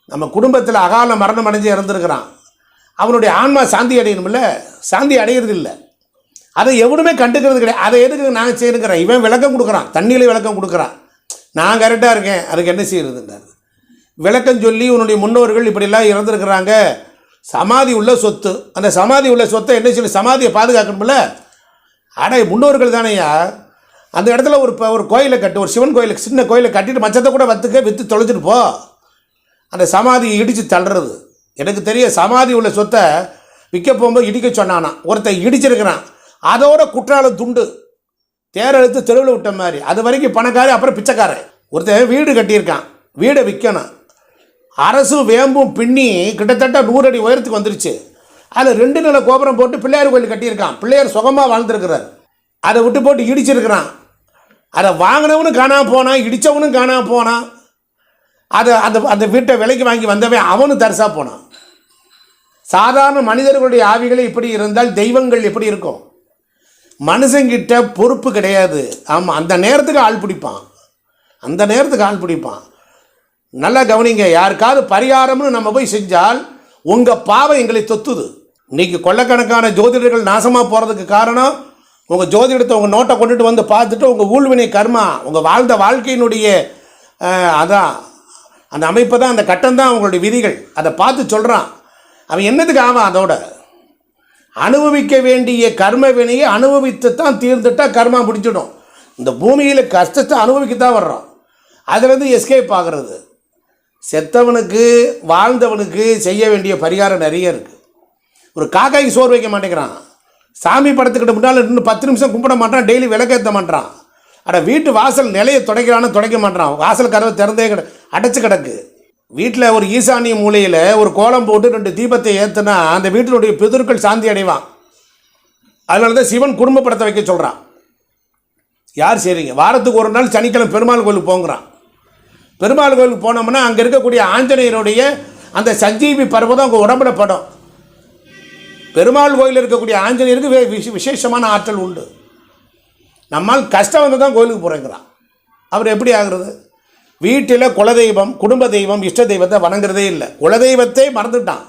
நம்ம குடும்பத்தில் அகால மரணம் அடைஞ்சு இறந்துருக்கிறான். அவனுடைய ஆன்மா சாந்தி அடையணும்ல, சாந்தி அடையிறது இல்லை. அதை எவனுமே கண்டுக்கிறது கிடையாது. அதை எதுக்கு நாங்கள் செய்யணுங்கிறேன். இவன் விளக்கம் கொடுக்குறான், தண்ணியில் விளக்கம் கொடுக்குறான். நான் கரெக்டாக இருக்கேன், அதுக்கு என்ன செய்யறதுன்றார். விளக்கம் சொல்லி உன்னுடைய முன்னோர்கள் இப்படிலாம் இறந்துருக்கிறாங்க, சமாதி உள்ள சொத்து, அந்த சமாதி உள்ள சொத்தை என்ன சொல்லி சமாதியை பாதுகாக்கணும்ல. ஆனால் முன்னோர்கள் தானேயா. அந்த இடத்துல ஒரு கோயிலை கட்டு, ஒரு சிவன் கோயிலுக்கு சின்ன கோயிலை கட்டிட்டு மச்சத்தை கூட விற்று தொலைச்சிட்டு போ. அந்த சமாதியை இடித்து தள்ளுறது. எனக்கு தெரிய சமாதி உள்ள சொத்தை விற்க போகும்போது இடிக்க சொன்னானா, ஒருத்தன் இடிச்சிருக்கிறான். அதோட குற்றாலம் துண்டு தேரெழுத்து தெருவில் விட்ட மாதிரி. அது வரைக்கும் பணக்காரன், அப்புறம் பிச்சைக்காரன். ஒருத்தன் வீடு கட்டியிருக்கான், வீடை விற்கணும். அரசு வேம்பும் பின்னி கிட்டத்தட்ட 100 அடி உயரத்துக்கு வந்துருச்சு. அதில் 2 நில கோபுரம் போட்டு பிள்ளையார் கோயில் கட்டியிருக்கான். பிள்ளையார் சுகமாக வாழ்ந்துருக்கிறார். அதை விட்டு போட்டு இடிச்சிருக்கிறான். அதை வாங்கினவனும் காணாமல் போனான், இடித்தவனும் காணாமல் போனான். அந்த வீட்டை விலைக்கு வாங்கி வந்தவன் அவனும் தரிசாக போனான். சாதாரண மனிதர்களுடைய ஆவிகளை இப்படி இருந்தால் தெய்வங்கள் எப்படி இருக்கும்? மனுஷங்கிட்ட பொறுப்பு கிடையாது. ஆமாம், அந்த நேரத்துக்கு ஆள் பிடிப்பான், அந்த நேரத்துக்கு ஆள் பிடிப்பான். நல்லா கவனிங்க. யாருக்காவது பரிகாரம்னு நம்ம போய் செஞ்சால் உங்கள் பாவம் எங்களை தொத்துது. இன்றைக்கி கொள்ளக்கணக்கான ஜோதிடர்கள் நாசமாக போகிறதுக்கு காரணம், உங்கள் ஜோதிடத்தை உங்கள் நோட்டை கொண்டுட்டு வந்து பார்த்துட்டு உங்கள் ஊழ்வினை கர்மா, உங்கள் வாழ்ந்த வாழ்க்கையினுடைய அதான் அந்த அமைப்பு தான், அந்த கட்டம் தான் அவங்களுடைய விதிகள். அதை பார்த்து சொல்கிறான். அவன் என்னதுக்கு ஆவான்? அதோட அனுபவிக்க வேண்டிய கர்ம வினையை அனுபவித்து தான் தீர்ந்துட்டால் கர்மா முடிச்சிடும். இந்த பூமியில் கஷ்டத்தை அனுபவிக்கத்தான் வர்றோம். அதுலேருந்து எஸ்கேப் ஆகிறது. செத்தவனுக்கு வாழ்ந்தவனுக்கு செய்ய வேண்டிய பரிகாரம் நிறைய இருக்குது. ஒரு காக்காய்க்கு சோறு வைக்க மாட்டேங்கிறான், சாமி படத்துக்கிட்ட முன்னால் இன்னும் 10 நிமிஷம் கும்பிட மாட்டான், டெய்லி விளக்கேற்ற மாட்டான். வீட்டு வாசல் நிலையை துடைக்கிறான்னு துடைக்க மாட்டான், வாசல் கதவை திறந்தே அடைச்சி கிடக்கு. வீட்டில் ஒரு ஈசானிய மூலையில் ஒரு கோலம் போட்டு 2 தீபத்தை ஏற்றுனா அந்த வீட்டினுடைய பிதர்கள் சாந்தி அடைவான். அதனால தான் சிவன் குடும்ப படத்தை வைக்க சொல்கிறான். யார் சரிங்க? வாரத்துக்கு ஒரு நாள் சனிக்கிழமை பெருமாள் கோயிலுக்கு போங்கிறான். பெருமாள் கோயிலுக்கு போனோம்னா அங்கே இருக்கக்கூடிய ஆஞ்சநேயருடைய அந்த சஞ்சீவி பர்வதம் அவங்க உடம்புல படம். பெருமாள் கோயிலில் இருக்கக்கூடிய ஆஞ்சநேயருக்கு விசேஷமான ஆற்றல் உண்டு. நம்மால் கஷ்டம் வந்து தான் கோயிலுக்கு போகிறேங்கிறான். அவர் எப்படி ஆகுறது? வீட்டில் குலதெய்வம், குடும்ப தெய்வம், இஷ்ட தெய்வத்தை வணங்குறதே இல்லை. குலதெய்வத்தை மறந்துட்டான்.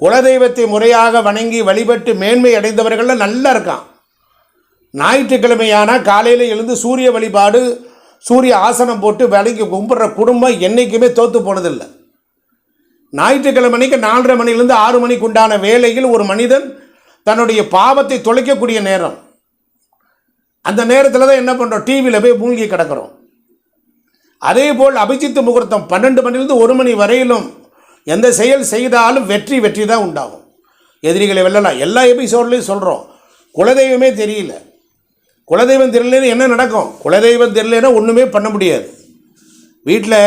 குலதெய்வத்தை முறையாக வணங்கி வழிபட்டு மேன்மை அடைந்தவர்கள்லாம் நல்லா இருக்கான். ஞாயிற்றுக்கிழமையான காலையில் எழுந்து சூரிய வழிபாடு, சூரிய ஆசனம் போட்டு வணங்கி கும்பிட்ற குடும்பம் என்றைக்குமே தோற்று போனதில்லை. ஞாயிற்றுக்கிழமைக்கு 4:30 மணிலேருந்து 6 மணிக்கு உண்டான வேலையில் ஒரு மனிதன் தன்னுடைய பாவத்தை தொலைக்கக்கூடிய நேரம். அந்த நேரத்தில் தான் என்ன பண்ணுறோம்? டிவியில் போய் மூழ்கி கிடக்கிறோம். அதே போல் அபிஜித்து முகூர்த்தம் 12 மணிலேருந்து 1 மணி வரையிலும் எந்த செயல் செய்தாலும் வெற்றி தான் உண்டாகும். எதிரிகளை வெல்லலாம். எல்லா எபிசோட்லையும் சொல்கிறோம். குலதெய்வமே தெரியல. குலதெய்வம் தெரியலன்னு என்ன நடக்கும்? குலதெய்வம் தெரியலன்னா ஒன்றுமே பண்ண முடியாது. வீட்டில்